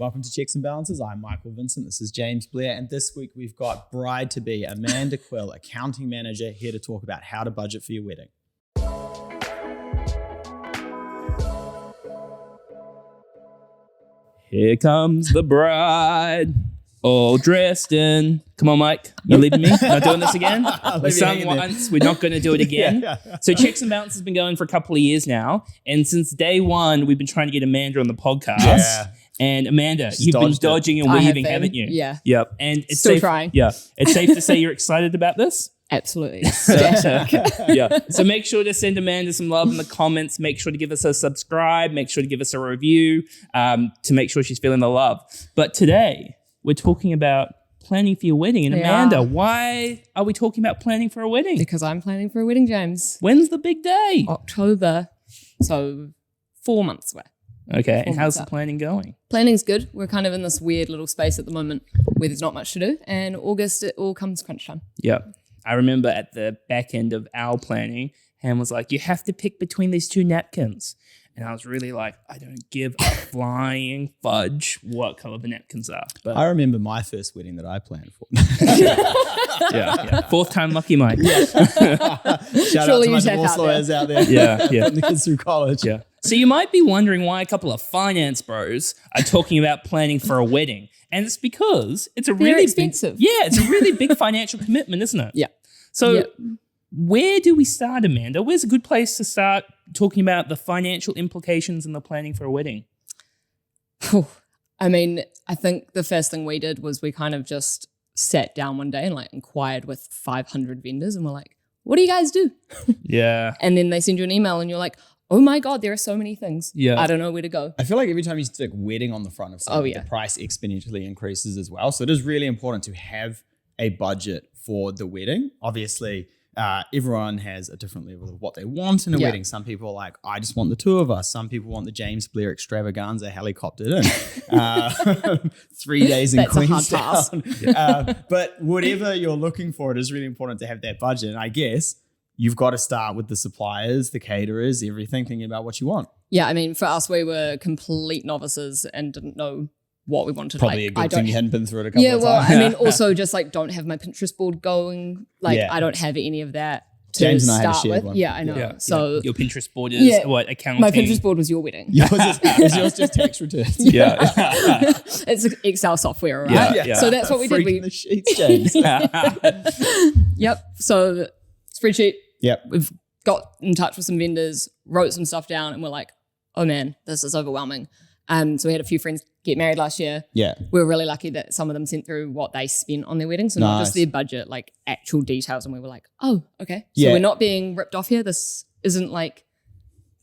Welcome to Checks and Balances. I'm Michael Vincent. This is James Blair. And this week we've got bride-to-be Amanda Quill, accounting manager, here to talk about how to budget for your wedding. Here comes the bride, all dressed in. Come on, Mike. You leaving me? Not doing this again? We sung once. We're not going to do it again. So Checks and Balances has been going for a couple of years now. And since day one, we've been trying to get Amanda on the podcast. Yeah. And Amanda, you've been dodging and weaving, haven't you? Yeah. Yep. And it's still trying. Yeah. It's safe to say you're excited about this? Absolutely. Yeah. So make sure to send Amanda some love in the comments. Make sure to give us a subscribe. Make sure to give us a review to make sure she's feeling the love. But today, we're talking about planning for your wedding. And Amanda, why are we talking about planning for a wedding? Because I'm planning for a wedding, James. When's the big day? October. So 4 months away. Okay. And how's the planning going? Planning's good. We're kind of in this weird little space at the moment where there's not much to do. And August, it all comes crunch time. Yep. I remember at the back end of our planning, Ham was like, you have to pick between these two napkins. And I was really like, I don't give a flying fudge what color the napkins are. But I remember my first wedding that I planned for. yeah. Fourth time lucky, Mike. Yeah. Shout out to my divorce lawyers out there. Yeah. Putting the kids through college. Yeah. So you might be wondering why a couple of finance bros are talking about planning for a wedding. And it's because it's a really expensive. It's a really big financial commitment, isn't it? Yeah. So where do we start, Amanda? Where's a good place to start talking about the financial implications and the planning for a wedding? I mean, I think the first thing we did was we kind of just sat down one day and like inquired with 500 vendors and we're like, what do you guys do? Yeah. And then they send you an email and you're like, oh my God, there are so many things. Yeah. I don't know where to go. I feel like every time you stick wedding on the front of something, the price exponentially increases as well. So it is really important to have a budget for the wedding. Obviously, everyone has a different level of what they want in a wedding. Some people are like, I just want the two of us. Some people want the James Blair extravaganza helicoptered in. 3 days in Queenstown. But whatever you're looking for, it is really important to have that budget. And I guess you've got to start with the suppliers, the caterers, everything, thinking about what you want. Yeah, I mean, for us, we were complete novices and didn't know what we wanted. Probably a good thing you hadn't been through it a couple of times. I mean, also just like don't have my Pinterest board going. Like I don't have any of that to James and I start had a shared with. one. Yeah, I know. Yeah. So your Pinterest board is what, accounting? My Pinterest board was your wedding. Is yours just tax returns? Yeah. It's Excel software, right? Yeah. So that's what we did. The sheets, James. Yep. So spreadsheet. Yep. We've got in touch with some vendors, wrote some stuff down, and we're like, oh man, this is overwhelming. So we had a few friends get married last year. Yeah. We were really lucky that some of them sent through what they spent on their wedding. So not just their budget, like actual details. And we were like, oh, okay. So we're not being ripped off here. This isn't like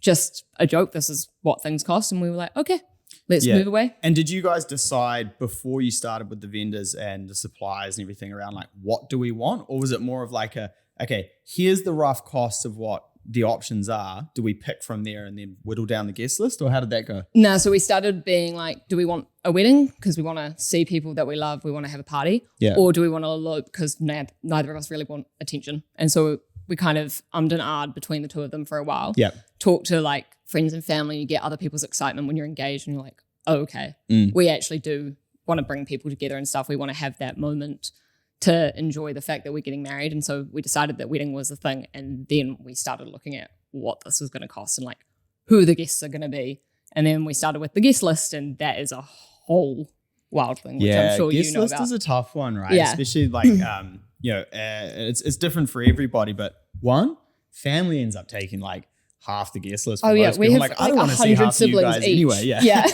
just a joke. This is what things cost. And we were like, okay, let's move away. And did you guys decide before you started with the vendors and the suppliers and everything around like, what do we want? Or was it more of like okay, here's the rough cost of what the options are. Do we pick from there and then whittle down the guest list, or how did that go? No, so we started being like, do we want a wedding because we want to see people that we love, we want to have a party, or do we want to elope because neither of us really want attention? And so we kind of ummed and ahed between the two of them for a while. Yeah, talk to like friends and family. You get other people's excitement when you're engaged, and you're like, oh, okay, we actually do want to bring people together and stuff. We want to have that moment to enjoy the fact that we're getting married. And so we decided that wedding was the thing. And then we started looking at what this was going to cost and like who the guests are going to be. And then we started with the guest list, and that is a whole wild thing, which I'm sure you know about. Guest list is a tough one, right? Yeah. Especially like, it's different for everybody, but family ends up taking like half the guest list. For most people. Like, I don't want to see half of you guys each. Anyway. Yeah.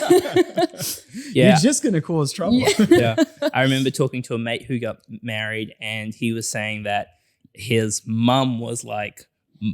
You're just going to cause trouble. Yeah. I remember talking to a mate who got married, and he was saying that his mum was like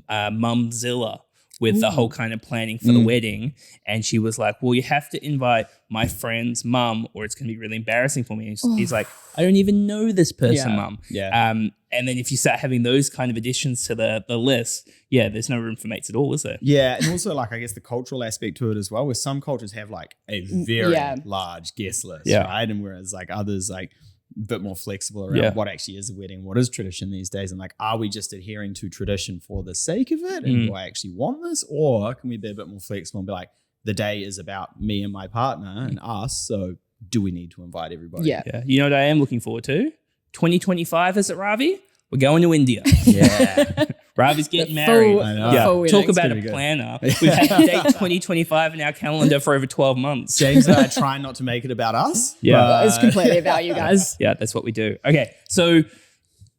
mumzilla with the whole kind of planning for the wedding. And she was like, well, you have to invite my friend's mum or it's going to be really embarrassing for me. He's like, I don't even know this person, mum. Yeah. And then if you start having those kind of additions to the list, there's no room for mates at all, is there? Yeah. And also like, I guess the cultural aspect to it as well, where some cultures have like a very large guest list, right? And whereas like others like a bit more flexible around what actually is a wedding, what is tradition these days, and like, are we just adhering to tradition for the sake of it? And do I actually want this? Or can we be a bit more flexible and be like, the day is about me and my partner and us, so do we need to invite everybody? Yeah. You know what I am looking forward to? 2025, is it, Ravi? We're going to India. Yeah. Ravi's getting married. I know. Yeah. Talk about a planner. We've had the date 2025 in our calendar for over 12 months. James and I try not to make it about us. Yeah. It's completely about you guys. Yeah, that's what we do. Okay, so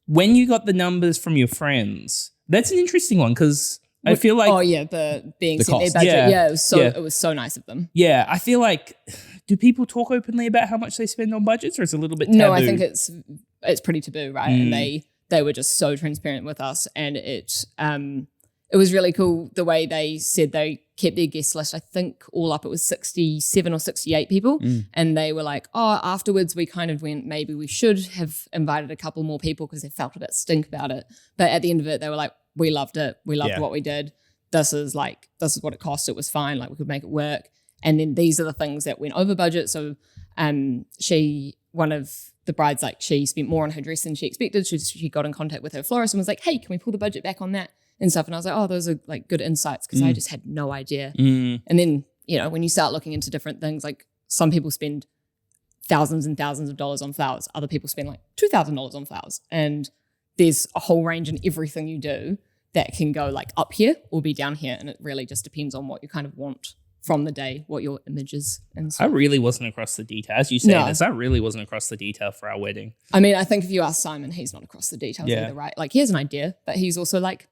when you got the numbers from your friends, that's an interesting one because I feel like... Oh, yeah, being the sent their cost. budget. Yeah. Yeah, it was so nice of them. Yeah, I feel like... Do people talk openly about how much they spend on budgets, or is it a little bit taboo? No, I think it's pretty taboo, right? And they were just so transparent with us, and it was really cool the way they said they kept their guest list. I think all up it was 67 or 68 people, and they were like, "Oh, afterwards we kind of went, maybe we should have invited a couple more people because they felt a bit stink about it." But at the end of it, they were like, "We loved it. We loved what we did. This is what it cost. It was fine. Like we could make it work." And then these are the things that went over budget. So one of the brides, like she spent more on her dress than she expected. She got in contact with her florist and was like, "Hey, can we pull the budget back on that?" and stuff. And I was like, "Oh, those are like good insights," because I just had no idea. And then, when you start looking into different things, like some people spend thousands and thousands of dollars on flowers. Other people spend like $2,000 on flowers. And there's a whole range in everything you do that can go like up here or be down here. And it really just depends on what you kind of want from the day, what your image is. And so I really wasn't across the detail. As you say this, I really wasn't across the detail for our wedding. I mean, I think if you ask Simon, he's not across the details either, right? Like he has an idea, but he's also like,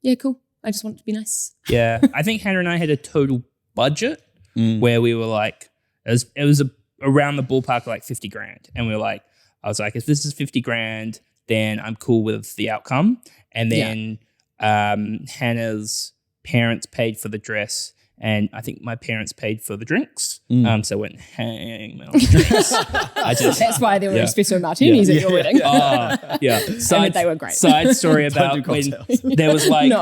yeah, cool. I just want it to be nice. Yeah. I think Hannah and I had a total budget where we were like, it was around the ballpark of like 50 grand. And we were like, I was like, if this is 50 grand, then I'm cool with the outcome. And then Hannah's parents paid for the dress. And I think my parents paid for the drinks. So I went hang on the drinks. That's why there were espresso martinis at your wedding. And they were great. Side story about when there was like,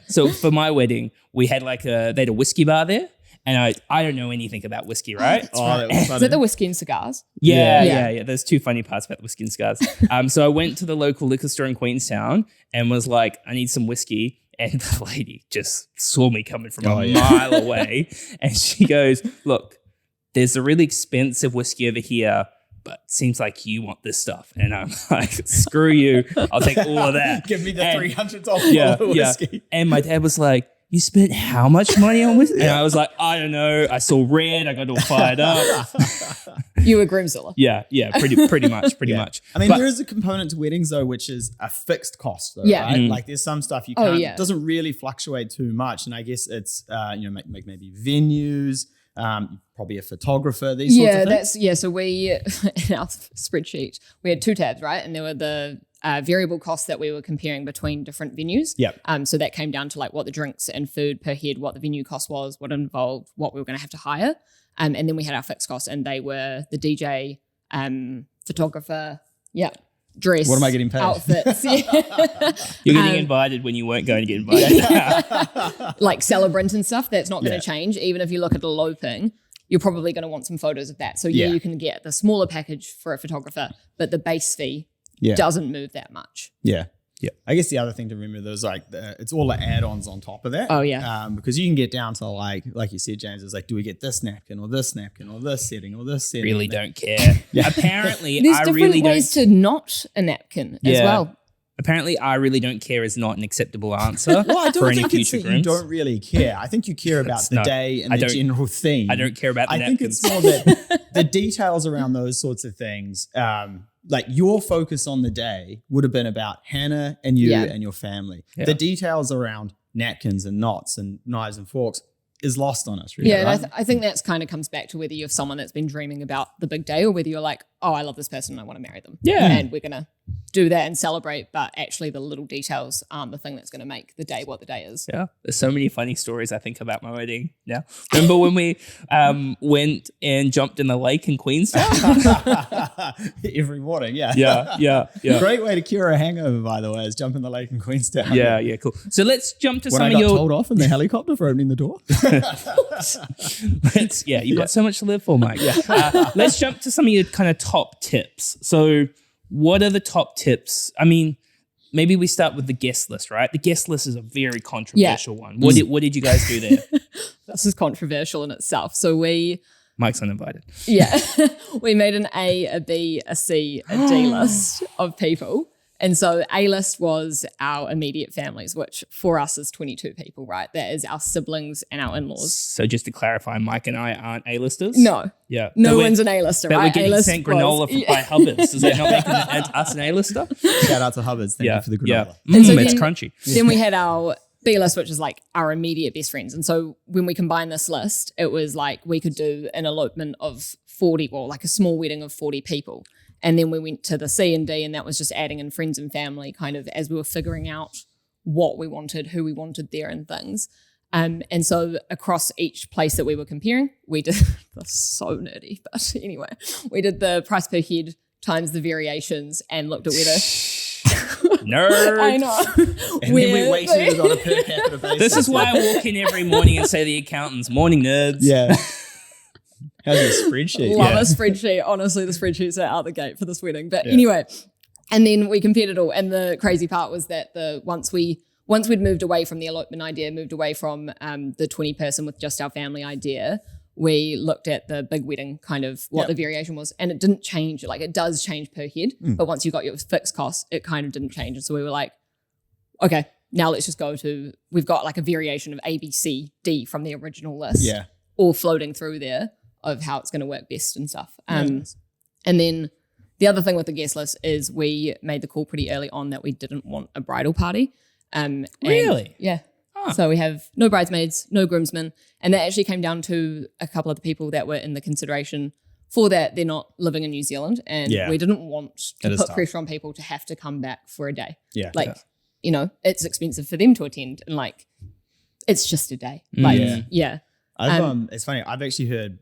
So for my wedding, we had like they had a whiskey bar there. And I don't know anything about whiskey, right? Is it the whiskey and cigars? Yeah. There's two funny parts about the whiskey and cigars. So I went to the local liquor store in Queenstown and was like, I need some whiskey. And the lady just saw me coming from a mile away. And she goes, look, there's a really expensive whiskey over here, but it seems like you want this stuff. And I'm like, screw you. I'll take all of that. Give me the $300 bottle of whiskey. And my dad was like, you spent how much money on whiskey? And I was like, I don't know. I saw red. I got all fired up. You were Groomzilla. Yeah, pretty much. I mean, there is a component to weddings though, which is a fixed cost though, right? Like there's some stuff you can't, it doesn't really fluctuate too much. And I guess it's, maybe venues, probably a photographer, these sorts of things. So we, in our spreadsheet, we had two tabs, right? And there were the variable costs that we were comparing between different venues. So that came down to like what the drinks and food per head, what the venue cost was, what involved, what we were going to have to hire. And then we had our fixed costs, and they were the DJ, photographer, dress. What am I getting paid? Outfits. You're getting invited when you weren't going to get invited. Like celebrant and stuff, that's not going to change. Even if you look at eloping, you're probably going to want some photos of that. So you can get the smaller package for a photographer, but the base fee doesn't move that much. Yeah. I guess the other thing to remember though is like it's all the add-ons on top of that. Oh yeah. Because you can get down to like you said, James, is like, do we get this napkin or this napkin or this setting or this setting? Really don't care. Apparently, there's I different really ways to not a napkin as well. Apparently, I really don't care is not an acceptable answer. Well, I for don't any think it's future that grooms. you don't really care. I think you care about the day and the general theme. I don't care about the napkins. I think it's more that the details around those sorts of things. Like your focus on the day would have been about Hannah and you and your family. The details around napkins and knots and knives and forks is lost on us, really. Yeah, right? and I think that's kind of comes back to whether you're someone that's been dreaming about the big day or whether you're like, oh, I love this person and I want to marry them. Yeah. And we're going to do that and celebrate, but actually the little details aren't the thing that's going to make the day what the day is. Yeah. There's so many funny stories I think about my wedding now. Remember when we went and jumped in the lake in Queenstown? Every morning, Yeah. Great way to cure a hangover, by the way, is jump in the lake in Queenstown. Yeah, cool. So let's jump to when some I of got your... told off in the helicopter for opening the door. You've got so much to live for, Mike. Let's jump to some of your kind of top tips. So what are the top tips? I mean, maybe we start with the guest list, right? The guest list is a very controversial one. What did you guys do there? This is controversial in itself. So we Mike's uninvited. Yeah. We made an A, a B, a C, a D list of people. And so A list was our immediate families, which for us is 22 people, right? That is our siblings and our in-laws. So just to clarify, Mike and I aren't A-listers? No. Yeah. No one's an A-lister, right? But we're getting sent granola by Hubbard's. Does that not make us an A-lister? Shout out to Hubbard's. Thank you for the granola. Yeah. So it's crunchy. Then we had our B list, which is like our immediate best friends. And so when we combined this list, it was like we could do an elopement of 40, or like a small wedding of 40 people. And then we went to the C and D, and that was just adding in friends and family kind of as we were figuring out what we wanted, who we wanted there and things. And so across each place that we were comparing, we did, that's so nerdy, but anyway, we did the price per head times the variations and looked at whether... Nerd. I know. And then we weighted it on a per capita basis. This is why I walk in every morning and say to the accountants, morning nerds. Yeah. How's your spreadsheet? Love a spreadsheet. Honestly, the spreadsheets are out the gate for this wedding. But anyway, and then we compared it all. And the crazy part was that once we'd moved away from the elopement idea, moved away from the 20 person with just our family idea, we looked at the big wedding, kind of what the variation was, and it didn't change. Like, it does change per head, but once you got your fixed costs, it kind of didn't change. And so we were like, okay, now let's just go to, we've got like a variation of A, B, C, D from the original list, all floating through there of how it's going to work best and stuff. And then the other thing with the guest list is we made the call pretty early on that we didn't want a bridal party. Really? Yeah. So we have no bridesmaids, no groomsmen. And that actually came down to a couple of the people that were in the consideration for that. They're not living in New Zealand. And we didn't want to put pressure on people to have to come back for a day. Yeah. Like, you know, it's expensive for them to attend. And like, it's just a day. Like, it's funny. I've actually heard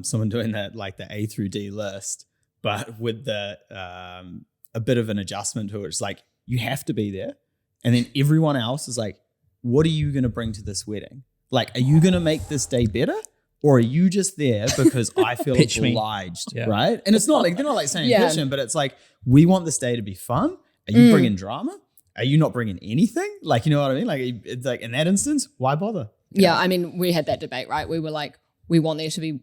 someone doing that, like the A through D list, but with the a bit of an adjustment to it. It's like, you have to be there. And then everyone else is like, what are you going to bring to this wedding? Like, are you going to make this day better? Or are you just there because I feel obliged, right? And it's not like, they're not like saying pitch in, but it's like, we want this day to be fun. Are you bringing drama? Are you not bringing anything? Like, you know what I mean? Like, it's like, in that instance, why bother? Yeah, I mean, we had that debate, right? We were like, we want there to be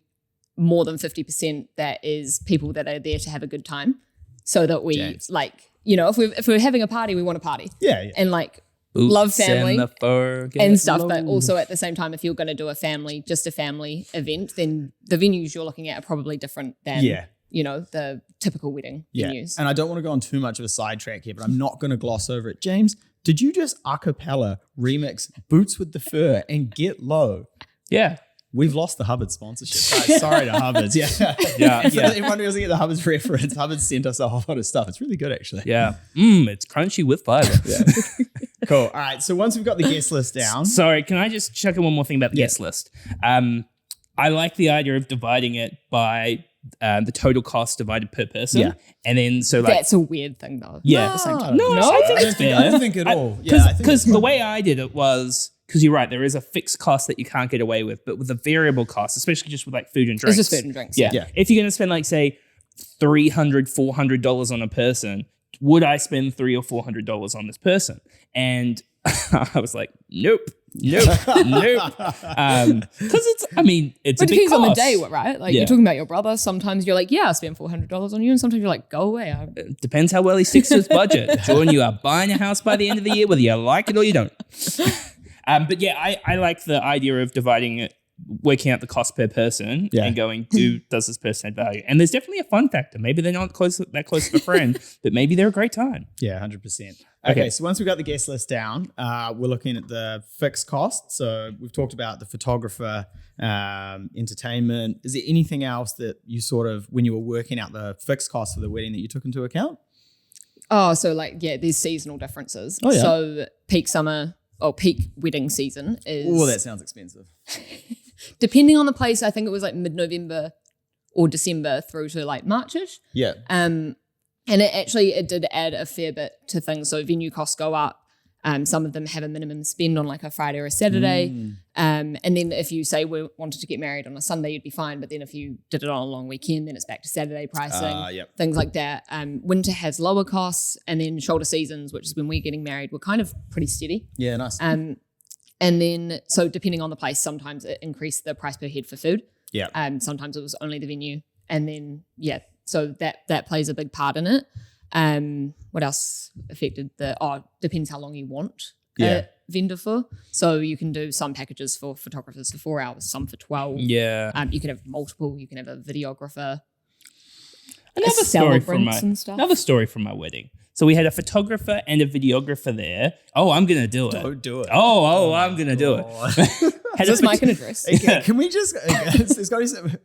more than 50% that is people that are there to have a good time, so that we like, you know, if we're having a party, we want a party. Yeah. And like, love family and stuff, but also at the same time, if you're going to do just a family event, then the venues you're looking at are probably different than you know, the typical wedding venues. And I don't want to go on too much of a sidetrack here, but I'm not going to gloss over it. James, did you just a cappella remix Boots with the Fur and Get Low? Yeah. We've lost the Hubbard sponsorship. Guys, sorry to Hubbard's. Everyone doesn't get the Hubbard's reference. Hubbard sent us a whole lot of stuff. It's really good, actually. Yeah. It's crunchy with fiber. Cool. All right. So once we've got the guest list down. Sorry, can I just chuck in one more thing about the guest list? I like the idea of dividing it by the total cost divided per person. Yeah. And then so like. That's a weird thing though. Yeah. At the same time. No, I think it's fair. I don't think at all. Because the way I did it was, because you're right, there is a fixed cost that you can't get away with, but with a variable cost, especially just with like food and drinks. It's just food and drinks. Yeah. If you're going to spend like, say, $300, $400 on a person, would I spend $300 or $400 on this person? And I was like, nope. Because it's a big cost. It depends on the day, right? Like, you're talking about your brother. Sometimes you're like, I spend $400 on you. And sometimes you're like, go away. It depends how well he sticks to his budget. Jordan, you are buying a house by the end of the year, whether you like it or you don't. But yeah, I like the idea of dividing it, working out the cost per person and going, does this person add value? And there's definitely a fun factor. Maybe they're not that close of a friend, but maybe they're a great time. Yeah, 100%. Okay, so once we've got the guest list down, we're looking at the fixed cost. So we've talked about the photographer, entertainment. Is there anything else that you sort of, when you were working out the fixed cost for the wedding, that you took into account? Oh, so like, there's seasonal differences. Oh, yeah. So peak summer or peak wedding season is... Oh, that sounds expensive. Depending on the place, I think it was like mid-November or December through to like March-ish. Yeah. And it did add a fair bit to things. So venue costs go up. Some of them have a minimum spend on like a Friday or a Saturday. And then if you say we wanted to get married on a Sunday, you'd be fine. But then if you did it on a long weekend, then it's back to Saturday pricing, things like that. Winter has lower costs, and then shoulder seasons, which is when we're getting married, we're kind of pretty steady. Yeah, nice. And then, so depending on the place, sometimes it increased the price per head for food. Yeah. Sometimes it was only the venue. And then, so that plays a big part in it. What else affected depends how long you want a vendor for. So you can do some packages for photographers for 4 hours, some for 12. Yeah. You can have multiple. You can have a videographer. Another story from my wedding. So we had a photographer and a videographer there. Oh, I'm going to do it. Don't do it. Oh, I'm going to do it. Is this mic and address? Okay, can we just, it's got to be something,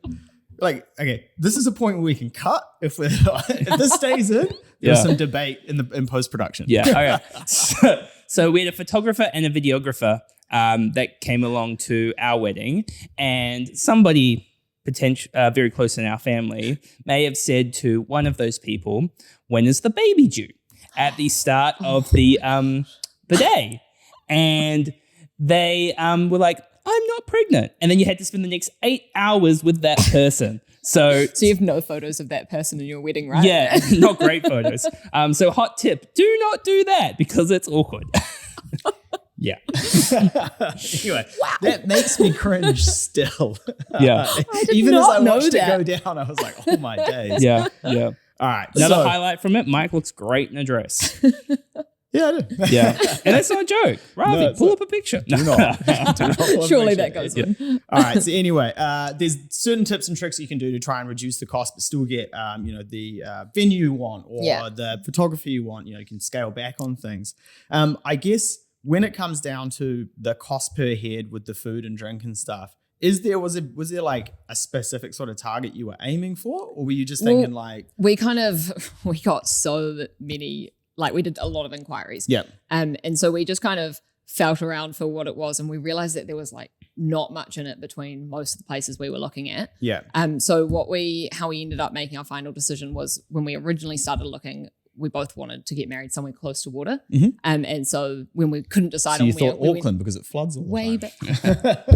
like, okay, this is a point where we can cut if this stays in. There's some debate in post-production. Yeah. Okay. So we had a photographer and a videographer that came along to our wedding, and somebody very close in our family may have said to one of those people, "When is the baby due?" at the start of the day, and they were like, "I'm not pregnant," and then you had to spend the next 8 hours with that person. So you have no photos of that person in your wedding, right? Yeah, not great photos. So hot tip, do not do that because it's awkward. Yeah. Anyway, that makes me cringe still. Yeah. Even as I watched it go down, I was like, oh my days. Yeah. All right. Another highlight from it, Mike looks great in a dress. Yeah, I do. Yeah. And that's not a joke. Ravi, pull up a picture. Do not Surely that goes in. All right. So anyway, there's certain tips and tricks you can do to try and reduce the cost, but still get, the venue you want or the photography you want. You can scale back on things. I guess when it comes down to the cost per head with the food and drink and stuff, was there like a specific sort of target you were aiming for, or were you just thinking we got so many. Like we did a lot of inquiries. Yeah. And so we just kind of felt around for what it was, and we realized that there was like not much in it between most of the places we were looking at. Yeah. So how we ended up making our final decision was when we originally started looking, we both wanted to get married somewhere close to water. Mm-hmm. And so when we couldn't decide on where, we Auckland because it floods all way the time. back.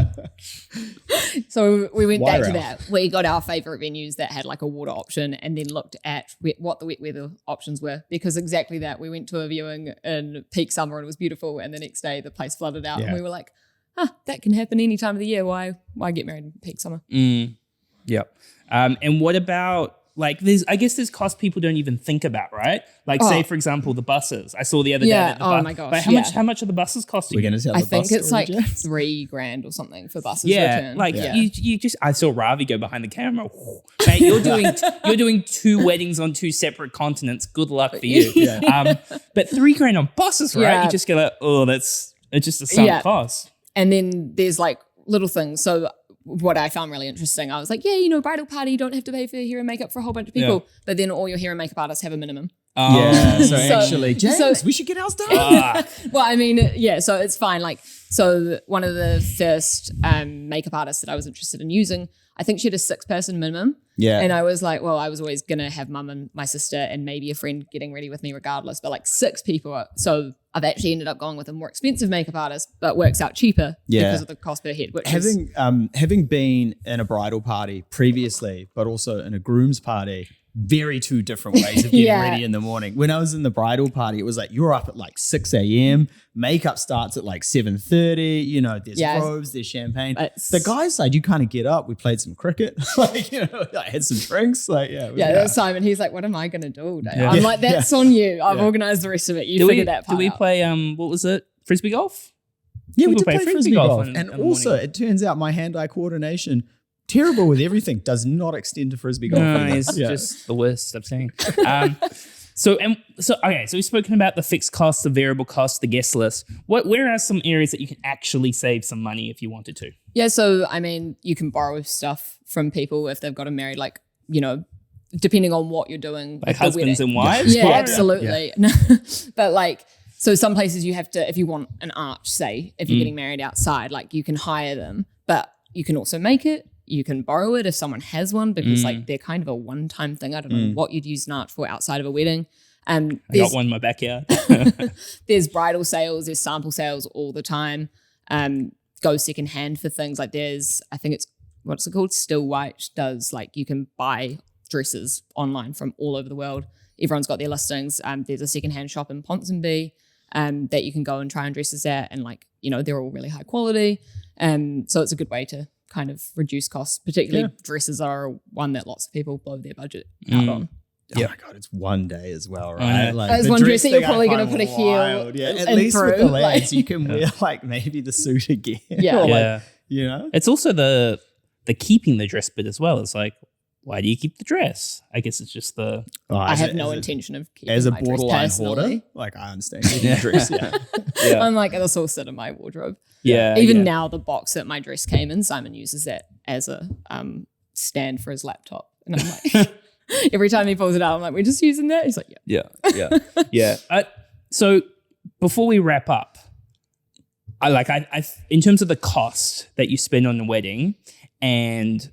So we went back to that. We got our favorite venues that had like a water option, and then looked at what the wet weather options were, because exactly that. We went to a viewing in peak summer and it was beautiful, and the next day the place flooded out, and we were like, that can happen any time of the year. Why get married in peak summer? Yep. And what about, like, I guess there's costs people don't even think about, right? Like, say, for example, the buses. I saw the other day that the bus. My gosh. Like, how much are the buses costing? We're going to tell I think it's like $3,000 or something for buses. Return. You just. I saw Ravi go behind the camera. Mate, you're doing 2 weddings on 2 separate continents. Good luck for you. But $3,000 on buses, right? Yeah. You just go like, it's just a sunk cost. And then there's like little things. So what I found really interesting, I was like, bridal party, you don't have to pay for hair and makeup for a whole bunch of people. Yeah. But then all your hair and makeup artists have a minimum. So actually, James, we should get ours done. Well, I mean, so it's fine. Like, so one of the first makeup artists that I was interested in using, I think she had a 6-person minimum. Yeah. And I was like, well, I was always going to have mum and my sister and maybe a friend getting ready with me regardless. But like 6 people. So I've actually ended up going with a more expensive makeup artist, but works out cheaper because of the cost per head. Which having been in a bridal party previously, but also in a groom's party, very 2 different ways of getting ready in the morning. When I was in the bridal party, it was like you're up at like 6 a.m. Makeup starts at like 7:30. There's robes, there's champagne. The guys' side, you kind of get up. We played some cricket, I had some drinks. That's Simon. He's like, "What am I going to do all day?" I'm like, "That's on you. I've organized the rest of it. You figure that part out." Do we play? What was it? Frisbee golf? Yeah, we did play frisbee golf. And also, it turns out my hand-eye coordination, terrible with everything, does not extend to frisbee golf. No, it's just the worst I've seen. So we've spoken about the fixed costs, the variable costs, the guest list. Where are some areas that you can actually save some money if you wanted to? Yeah, so I mean, you can borrow stuff from people if they've got them married, like, depending on what you're doing. Like husbands and wives? Yeah, absolutely. Yeah. But like, so some places you have to, if you want an arch, say, if you're getting married outside, like you can hire them, but you can also make it. You can borrow it if someone has one, because like they're kind of a one-time thing. I don't know what you'd use an arch for outside of a wedding. I got one in my backyard. There's bridal sales, there's sample sales all the time. Go secondhand for things like I think it's, what's it called? Still White does, like, you can buy dresses online from all over the world. Everyone's got their listings. There's a secondhand shop in Ponsonby that you can go and try on dresses at, and like, they're all really high quality. So it's a good way to kind of reduce costs. Particularly dresses are one that lots of people blow their budget out on. Oh my god, it's one day as well, right? Like as one dress that you're probably going to put a heel. Yeah, at least with the lads, you can wear like maybe the suit again. Yeah, like, you know. It's also the keeping the dress bit as well. It's like, why do you keep the dress? I guess it's just the. I have no intention of keeping as a my borderline dress hoarder. Like I understand keeping the dress. Yeah. I'm like, it'll all sit in my wardrobe. Yeah. Even now, the box that my dress came in, Simon uses that as a stand for his laptop, and I'm like. Every time he pulls it out, I'm like, we're just using that? He's like, yeah. So before we wrap up, I in terms of the cost that you spend on the wedding and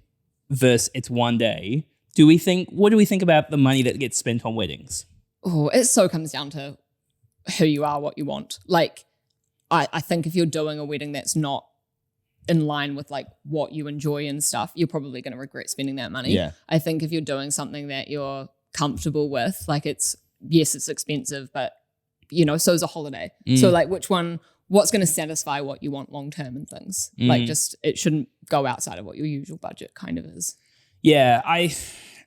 versus it's one day, what do we think about the money that gets spent on weddings? Oh, it so comes down to who you are, what you want. Like, I think if you're doing a wedding that's not in line with like what you enjoy and stuff, you're probably going to regret spending that money. Yeah. I think if you're doing something that you're comfortable with, like it's expensive, but you know, so is a holiday. So like what's going to satisfy what you want long-term and things. Like just, it shouldn't go outside of what your usual budget kind of is. Yeah.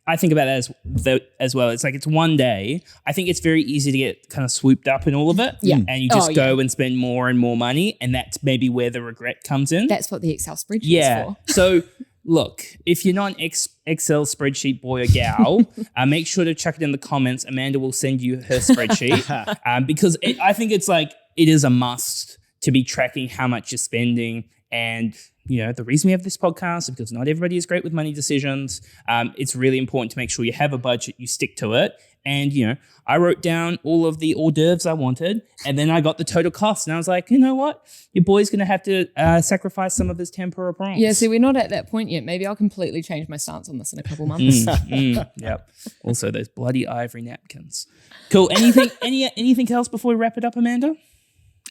I think about that as well. It's like it's one day. I think it's very easy to get kind of swooped up in all of it. Yeah. And you just go and spend more and more money. And that's maybe where the regret comes in. That's what the Excel spreadsheet is for. So look, if you're not an Excel spreadsheet boy or gal, make sure to chuck it in the comments. Amanda will send you her spreadsheet because I think it's like it is a must to be tracking how much you're spending. And, you know, the reason we have this podcast is because not everybody is great with money decisions. It's really important to make sure you have a budget, you stick to it. And, you know, I wrote down all of the hors d'oeuvres I wanted, and then I got the total cost. And I was like, you know what? Your boy's going to have to sacrifice some of his tempura prawns. Yeah, see, we're not at that point yet. Maybe I'll completely change my stance on this in a couple months. Yep. Also, those bloody ivory napkins. Cool. Anything else before we wrap it up, Amanda?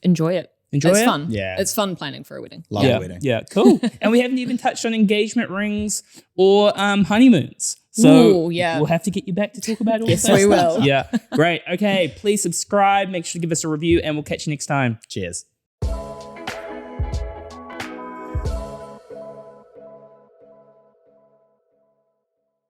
Enjoy it. It's fun. Yeah. It's fun planning for a wedding. Love a wedding. Yeah, cool. And we haven't even touched on engagement rings or honeymoons. So we'll have to get you back to talk about all yes, that we stuff. will. Yeah, great. Okay, please subscribe. Make sure to give us a review and we'll catch you next time. Cheers.